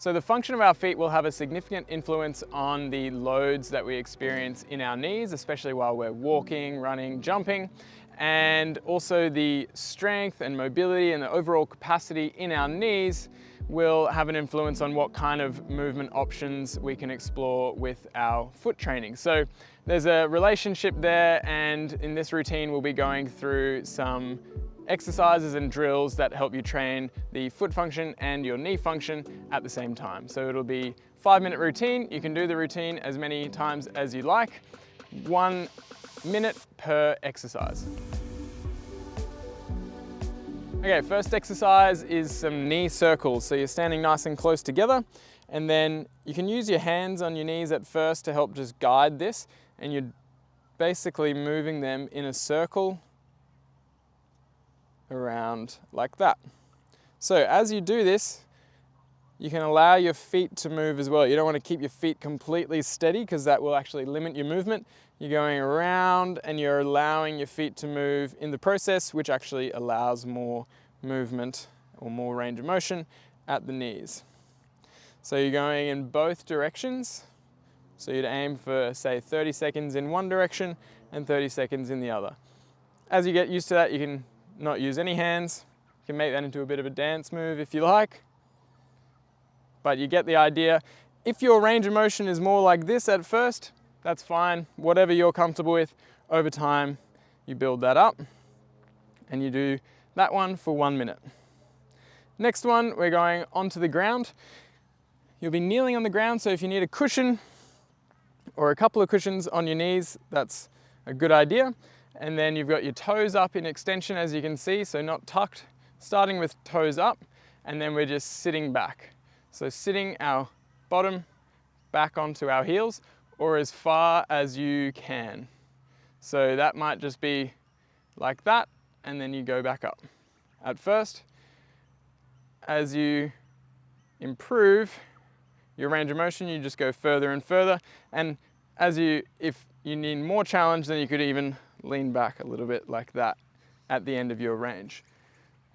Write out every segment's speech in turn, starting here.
So the function of our feet will have a significant influence on the loads that we experience in our knees, especially while we're walking, running, jumping, and also the strength and mobility and the overall capacity in our knees will have an influence on what kind of movement options we can explore with our foot training. So there's a relationship there, and in this routine we'll be going through some exercises and drills that help you train the foot function and your knee function at the same time. So it'll be 5-minute routine. You can do the routine as many times as you like, 1 minute per exercise. Okay, first exercise is some knee circles. So you're standing nice and close together, and then you can use your hands on your knees at first to help just guide this, and you're basically moving them in a circle around like that. So as you do this, you can allow your feet to move as well. You don't want to keep your feet completely steady because that will actually limit your movement. You're going around and you're allowing your feet to move in the process, which actually allows more movement or more range of motion at the knees. So you're going in both directions. So you'd aim for, say, 30 seconds in one direction and 30 seconds in the other. As you get used to that, you can not use any hands. You can make that into a bit of a dance move if you like. But you get the idea. If your range of motion is more like this at first, that's fine. Whatever you're comfortable with, over time you build that up, and you do that one for 1 minute. Next one, we're going onto the ground. You'll be kneeling on the ground, so if you need a cushion or a couple of cushions on your knees, that's a good idea. And then you've got your toes up in extension, as you can see, so not tucked, starting with toes up, and then we're just sitting back. So sitting our bottom back onto our heels, or as far as you can. So that might just be like that, and then you go back up. At first, as you improve your range of motion, you just go further and further, and if you need more challenge, then you could even lean back a little bit like that at the end of your range.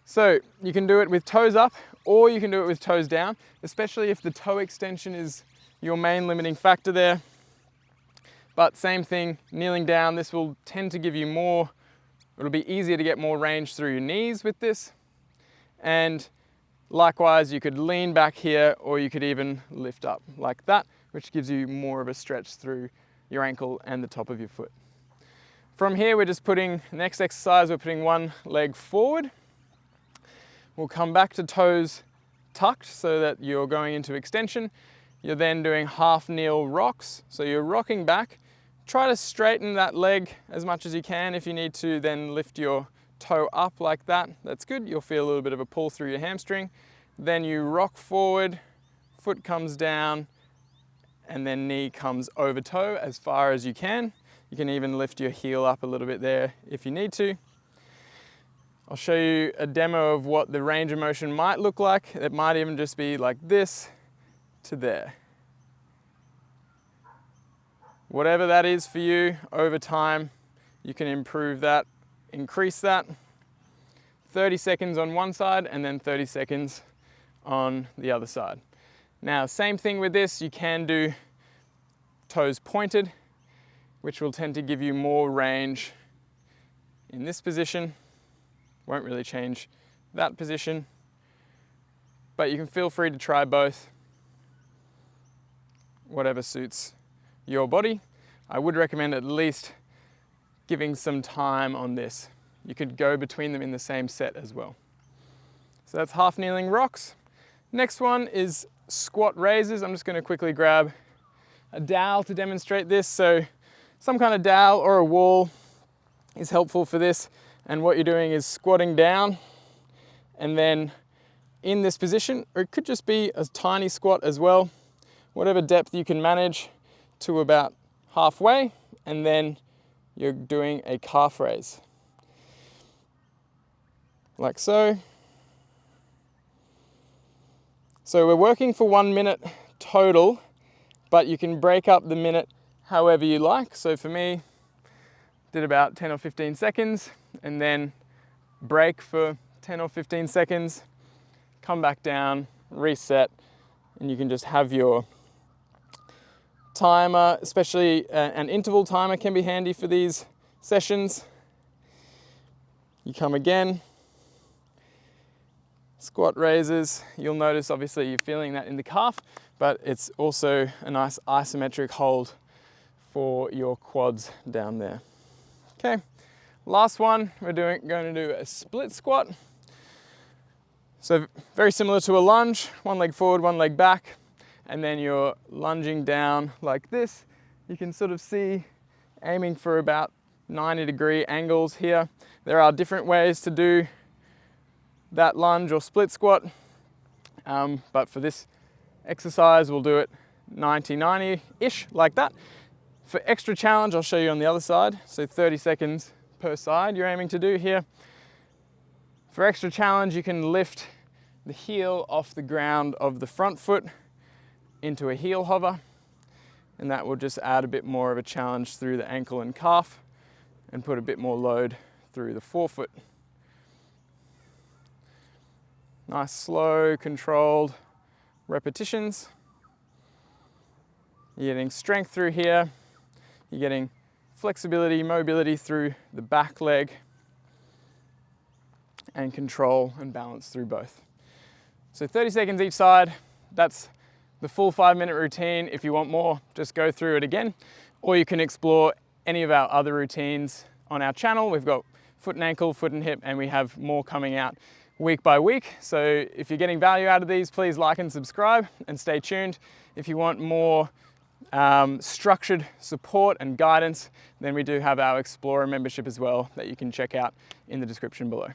So you can do it with toes up, or you can do it with toes down, especially if the toe extension is your main limiting factor there. But same thing, kneeling down, this will tend to give you more, it'll be easier to get more range through your knees with this. And likewise, you could lean back here, or you could even lift up like that, which gives you more of a stretch through your ankle and the top of your foot. From here, we're just putting, next exercise, we're putting one leg forward. We'll come back to toes tucked so that you're going into extension. You're then doing half kneel rocks. So you're rocking back. Try to straighten that leg as much as you can. If you need to, then lift your toe up like that. That's good. You'll feel a little bit of a pull through your hamstring. Then you rock forward, foot comes down, and then knee comes over toe as far as you can. You can even lift your heel up a little bit there if you need to. I'll show you a demo of what the range of motion might look like. It might even just be like this to there. Whatever that is for you, over time, you can improve that, increase that. 30 seconds on one side and then 30 seconds on the other side. Now, same thing with this, you can do toes pointed, which will tend to give you more range in this position. Won't really change that position, but you can feel free to try both, whatever suits your body. I would recommend at least giving some time on this. You could go between them in the same set as well. So that's half kneeling rocks. Next one is squat raises. I'm just going to quickly grab a dowel to demonstrate this. So some kind of dowel or a wall is helpful for this. And what you're doing is squatting down, and then in this position, or it could just be a tiny squat as well, whatever depth you can manage to about halfway, and then you're doing a calf raise. Like so. So we're working for 1 minute total, but you can break up the minute however you like. So for me, did about 10 or 15 seconds, and then break for 10 or 15 seconds, come back down, reset, And you can just have your timer, especially an interval timer can be handy for these sessions. You come again, squat raises. You'll notice obviously you're feeling that in the calf, but it's also a nice isometric hold for your quads down there. Okay, last one, we're going to do a split squat. So very similar to a lunge, one leg forward, one leg back, and then you're lunging down like this. You can sort of see aiming for about 90-degree angles here. There are different ways to do that lunge or split squat, but for this exercise, we'll do it 90-90-ish, like that. For extra challenge, I'll show you on the other side. So 30 seconds per side you're aiming to do here. For extra challenge, you can lift the heel off the ground of the front foot into a heel hover, and that will just add a bit more of a challenge through the ankle and calf and put a bit more load through the forefoot. Nice, slow, controlled repetitions. You're getting strength through here. You're getting flexibility, mobility through the back leg, and control and balance through both. So 30 seconds each side. That's the full 5-minute routine. If you want more, just go through it again, or you can explore any of our other routines on our channel. We've got foot and ankle, foot and hip, and we have more coming out week by week. So if you're getting value out of these, please like and subscribe and stay tuned. If you want more structured support and guidance, then we do have our Explorer membership as well that you can check out in the description below.